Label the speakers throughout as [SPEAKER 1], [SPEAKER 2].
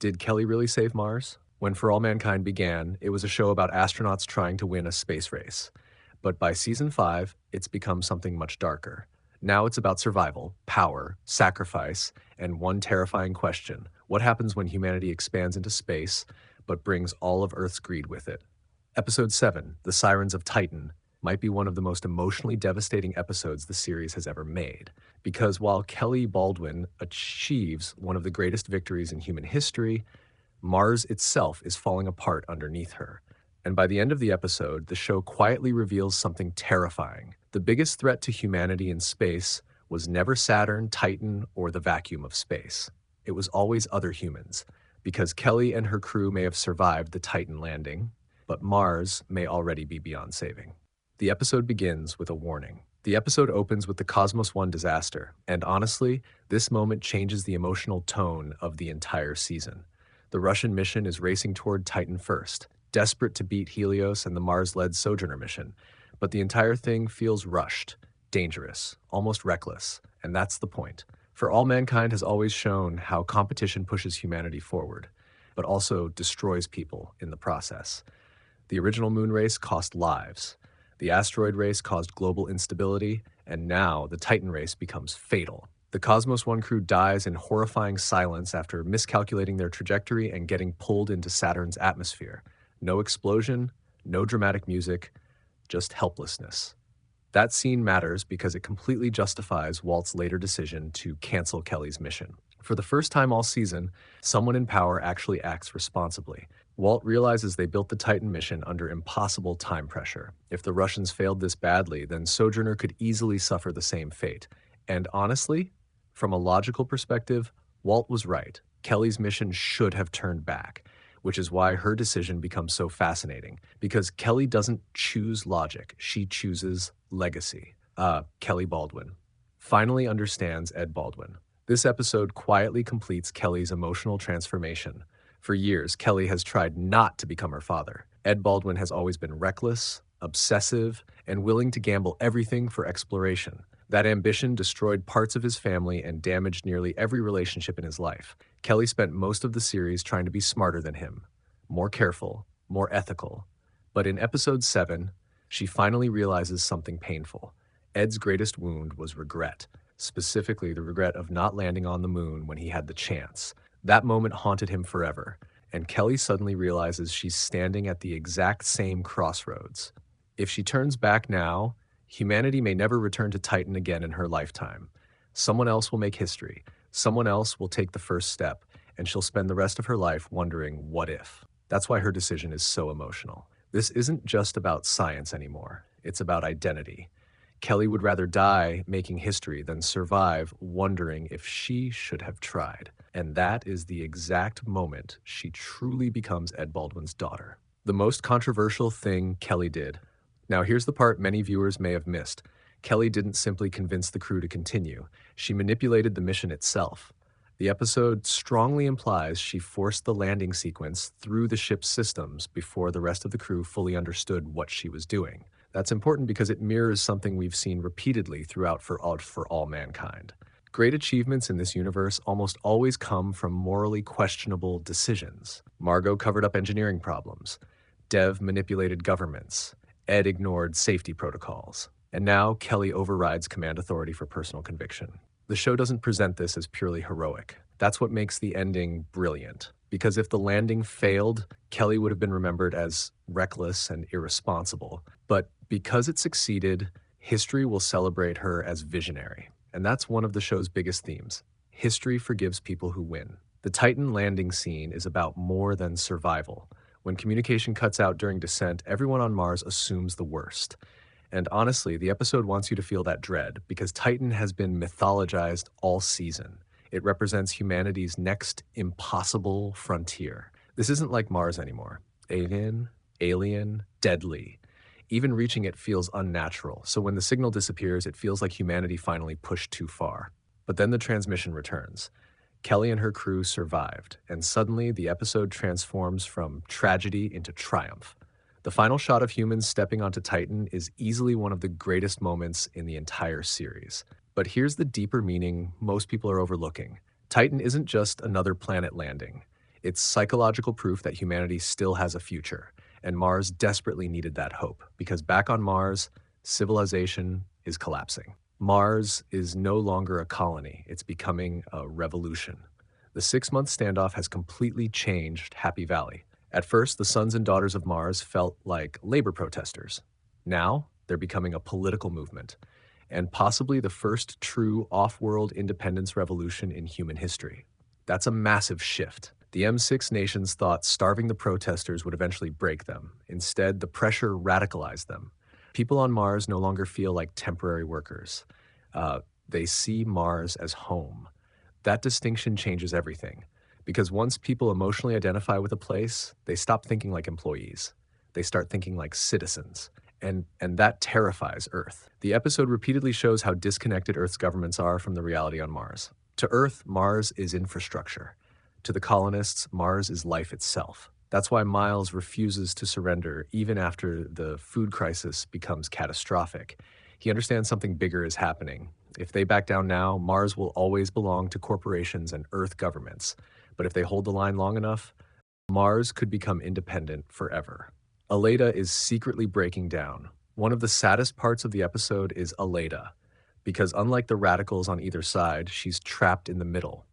[SPEAKER 1] Did Kelly really save Mars? When For All Mankind began, it was a show about astronauts trying to win a space race. But by season 5, it's become something much darker. Now it's about survival, power, sacrifice, and one terrifying question: what happens when humanity expands into space, but brings all of Earth's greed with it? Episode 7, The Sirens of Titan, might be one of the most emotionally devastating episodes the series has ever made. Because while Kelly Baldwin achieves one of the greatest victories in human history, Mars itself is falling apart underneath her. And by the end of the episode, the show quietly reveals something terrifying. The biggest threat to humanity in space was never Saturn, Titan, or the vacuum of space. It was always other humans, because Kelly and her crew may have survived the Titan landing, but Mars may already be beyond saving. The episode begins with a warning. The episode opens with the Cosmos One disaster, and honestly, this moment changes the emotional tone of the entire season. The Russian mission is racing toward Titan first, desperate to beat Helios and the Mars-led Sojourner mission, but the entire thing feels rushed, dangerous, almost reckless, and that's the point. For All Mankind has always shown how competition pushes humanity forward, but also destroys people in the process. The original moon race cost lives. The asteroid race caused global instability, and now the Titan race becomes fatal. The Cosmos One crew dies in horrifying silence after miscalculating their trajectory and getting pulled into Saturn's atmosphere. No explosion, no dramatic music, just helplessness. That scene matters because it completely justifies Walt's later decision to cancel Kelly's mission. For the first time all season, someone in power actually acts responsibly. Walt realizes they built the Titan mission under impossible time pressure. If the Russians failed this badly, then Sojourner could easily suffer the same fate. And honestly, from a logical perspective, Walt was right. Kelly's mission should have turned back, which is why her decision becomes so fascinating. Because Kelly doesn't choose logic, she chooses legacy. Kelly Baldwin finally understands Ed Baldwin. This episode quietly completes Kelly's emotional transformation. For years, Kelly has tried not to become her father. Ed Baldwin has always been reckless, obsessive, and willing to gamble everything for exploration. That ambition destroyed parts of his family and damaged nearly every relationship in his life. Kelly spent most of the series trying to be smarter than him, more careful, more ethical. But in episode 7, she finally realizes something painful. Ed's greatest wound was regret, specifically the regret of not landing on the moon when he had the chance. That moment haunted him forever, and Kelly suddenly realizes she's standing at the exact same crossroads. If she turns back now, humanity may never return to Titan again in her lifetime. Someone else will make history. Someone else will take the first step, and she'll spend the rest of her life wondering, what if? That's why her decision is so emotional. This isn't just about science anymore. It's about identity. Kelly would rather die making history than survive wondering if she should have tried. And that is the exact moment she truly becomes Ed Baldwin's daughter. The most controversial thing Kelly did. Now here's the part many viewers may have missed. Kelly didn't simply convince the crew to continue. She manipulated the mission itself. The episode strongly implies she forced the landing sequence through the ship's systems before the rest of the crew fully understood what she was doing. That's important because it mirrors something we've seen repeatedly throughout For All Mankind. Great achievements in this universe almost always come from morally questionable decisions. Margot covered up engineering problems. Dev manipulated governments. Ed ignored safety protocols. And now Kelly overrides command authority for personal conviction. The show doesn't present this as purely heroic. That's what makes the ending brilliant. Because if the landing failed, Kelly would have been remembered as reckless and irresponsible. But because it succeeded, history will celebrate her as visionary. And that's one of the show's biggest themes. History forgives people who win. The Titan landing scene is about more than survival. When communication cuts out during descent, everyone on Mars assumes the worst. And honestly, the episode wants you to feel that dread, because Titan has been mythologized all season. It represents humanity's next impossible frontier. This isn't like Mars anymore. Alien, deadly. Even reaching it feels unnatural, so when the signal disappears, it feels like humanity finally pushed too far. But then the transmission returns. Kelly and her crew survived, and suddenly the episode transforms from tragedy into triumph. The final shot of humans stepping onto Titan is easily one of the greatest moments in the entire series. But here's the deeper meaning most people are overlooking. Titan isn't just another planet landing. It's psychological proof that humanity still has a future, and Mars desperately needed that hope, because back on Mars, civilization is collapsing. Mars is no longer a colony, it's becoming a revolution. The 6-month standoff has completely changed Happy Valley. At first, the sons and daughters of Mars felt like labor protesters. Now, they're becoming a political movement, and possibly the first true off-world independence revolution in human history. That's a massive shift. The M6 nations thought starving the protesters would eventually break them. Instead, the pressure radicalized them. People on Mars no longer feel like temporary workers. They see Mars as home. That distinction changes everything, because once people emotionally identify with a place, they stop thinking like employees. They start thinking like citizens. And that terrifies Earth. The episode repeatedly shows how disconnected Earth's governments are from the reality on Mars. To Earth, Mars is infrastructure. To the colonists, Mars is life itself. That's why Miles refuses to surrender even after the food crisis becomes catastrophic. He understands something bigger is happening. If they back down now, Mars will always belong to corporations and Earth governments. But if they hold the line long enough, Mars could become independent forever. Aleda is secretly breaking down. One of the saddest parts of the episode is Aleda, because unlike the radicals on either side, she's trapped in the middle.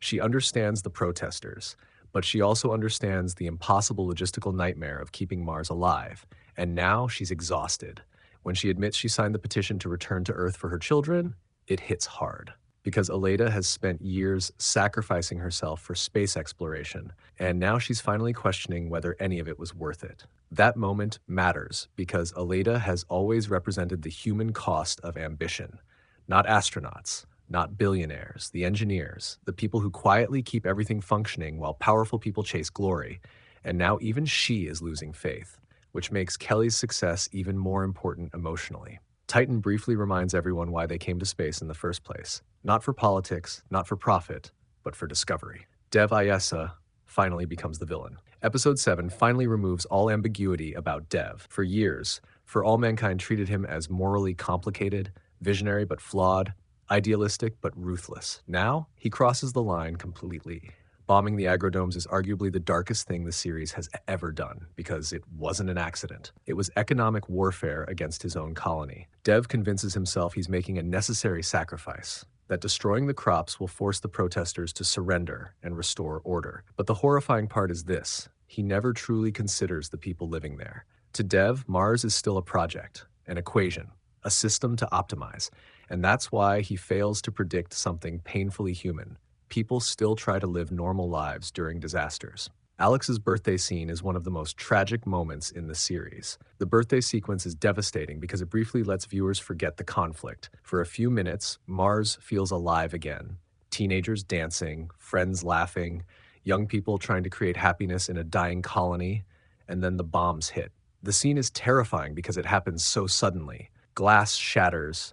[SPEAKER 1] She understands the protesters, but she also understands the impossible logistical nightmare of keeping Mars alive, and now she's exhausted. When she admits she signed the petition to return to Earth for her children, it hits hard. Because Aleda has spent years sacrificing herself for space exploration, and now she's finally questioning whether any of it was worth it. That moment matters because Aleda has always represented the human cost of ambition. Not astronauts, not billionaires, the engineers, the people who quietly keep everything functioning while powerful people chase glory. And now even she is losing faith, which makes Kelly's success even more important emotionally. Titan briefly reminds everyone why they came to space in the first place. Not for politics, not for profit, but for discovery. Dev Ayesa finally becomes the villain. Episode 7 finally removes all ambiguity about Dev. For years, For All Mankind treated him as morally complicated, visionary but flawed, idealistic but ruthless. Now, he crosses the line completely. Bombing the agro-domes is arguably the darkest thing the series has ever done, because it wasn't an accident. It was economic warfare against his own colony. Dev convinces himself he's making a necessary sacrifice, that destroying the crops will force the protesters to surrender and restore order. But the horrifying part is this: he never truly considers the people living there. To Dev, Mars is still a project, an equation, a system to optimize, and that's why he fails to predict something painfully human. People still try to live normal lives during disasters. Alex's birthday scene is one of the most tragic moments in the series. The birthday sequence is devastating because it briefly lets viewers forget the conflict. For a few minutes, Mars feels alive again. Teenagers dancing, friends laughing, young people trying to create happiness in a dying colony, and then the bombs hit. The scene is terrifying because it happens so suddenly. Glass shatters,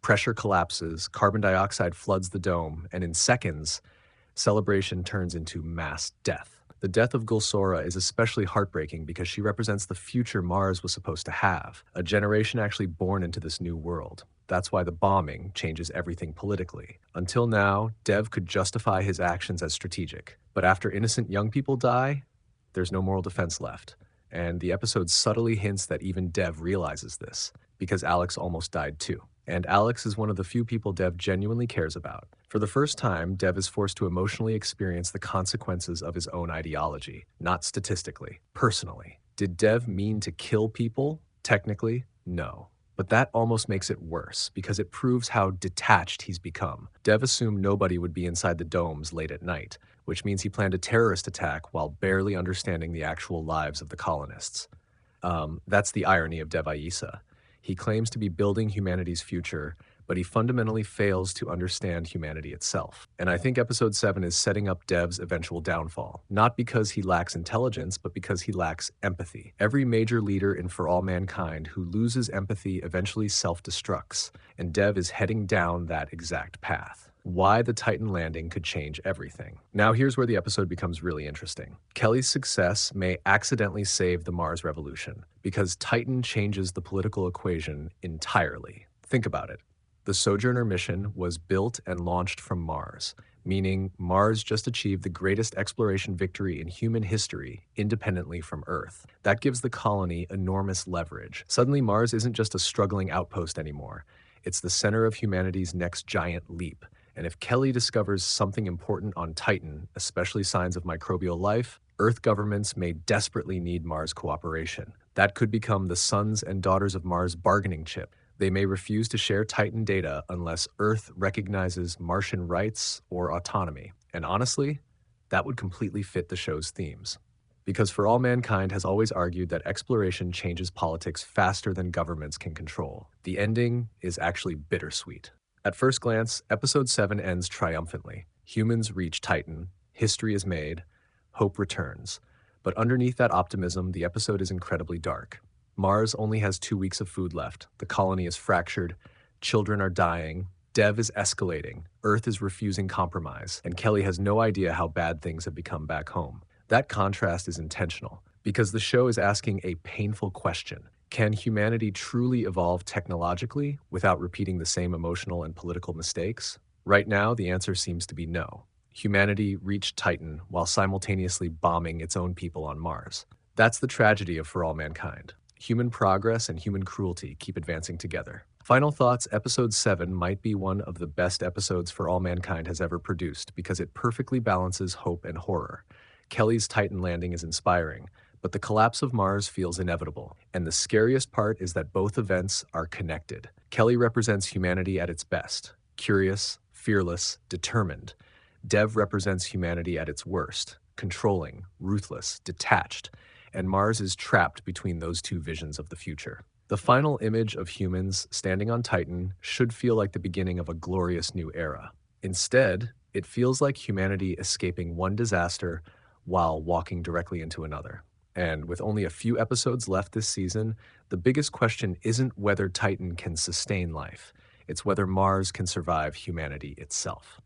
[SPEAKER 1] pressure collapses, carbon dioxide floods the dome, and in seconds, celebration turns into mass death. The death of Gulsora is especially heartbreaking because she represents the future Mars was supposed to have, a generation actually born into this new world. That's why the bombing changes everything politically. Until now, Dev could justify his actions as strategic, but after innocent young people die, there's no moral defense left. And the episode subtly hints that even Dev realizes this, because Alex almost died too. And Alex is one of the few people Dev genuinely cares about. For the first time, Dev is forced to emotionally experience the consequences of his own ideology, not statistically, personally. Did Dev mean to kill people? Technically, no. But that almost makes it worse, because it proves how detached he's become. Dev assumed nobody would be inside the domes late at night, which means he planned a terrorist attack while barely understanding the actual lives of the colonists. That's the irony of Dev Ayesa. He claims to be building humanity's future, but he fundamentally fails to understand humanity itself. And I think episode 7 is setting up Dev's eventual downfall, not because he lacks intelligence, but because he lacks empathy. Every major leader in For All Mankind who loses empathy eventually self-destructs, and Dev is heading down that exact path. Why the Titan landing could change everything. Now here's where the episode becomes really interesting. Kelly's success may accidentally save the Mars revolution, because Titan changes the political equation entirely. Think about it. The Sojourner mission was built and launched from Mars, meaning Mars just achieved the greatest exploration victory in human history independently from Earth. That gives the colony enormous leverage. Suddenly, Mars isn't just a struggling outpost anymore. It's the center of humanity's next giant leap. And if Kelly discovers something important on Titan, especially signs of microbial life, Earth governments may desperately need Mars cooperation. That could become the sons and daughters of Mars bargaining chip. They may refuse to share Titan data unless Earth recognizes Martian rights or autonomy. And honestly, that would completely fit the show's themes. Because For All Mankind has always argued that exploration changes politics faster than governments can control. The ending is actually bittersweet. At first glance, episode 7 ends triumphantly. Humans reach Titan, history is made, hope returns. But underneath that optimism, the episode is incredibly dark. Mars only has 2 weeks of food left. The colony is fractured. Children are dying. Dev is escalating. Earth is refusing compromise. And Kelly has no idea how bad things have become back home. That contrast is intentional because the show is asking a painful question. Can humanity truly evolve technologically without repeating the same emotional and political mistakes? Right now, the answer seems to be no. Humanity reached Titan while simultaneously bombing its own people on Mars. That's the tragedy of For All Mankind. Human progress and human cruelty keep advancing together. Final thoughts, episode 7 might be one of the best episodes For All Mankind has ever produced because it perfectly balances hope and horror. Kelly's Titan landing is inspiring, but the collapse of Mars feels inevitable. And the scariest part is that both events are connected. Kelly represents humanity at its best: curious, fearless, determined. Dev represents humanity at its worst: controlling, ruthless, detached. And Mars is trapped between those two visions of the future. The final image of humans standing on Titan should feel like the beginning of a glorious new era. Instead, it feels like humanity escaping one disaster while walking directly into another. And with only a few episodes left this season, the biggest question isn't whether Titan can sustain life. It's whether Mars can survive humanity itself.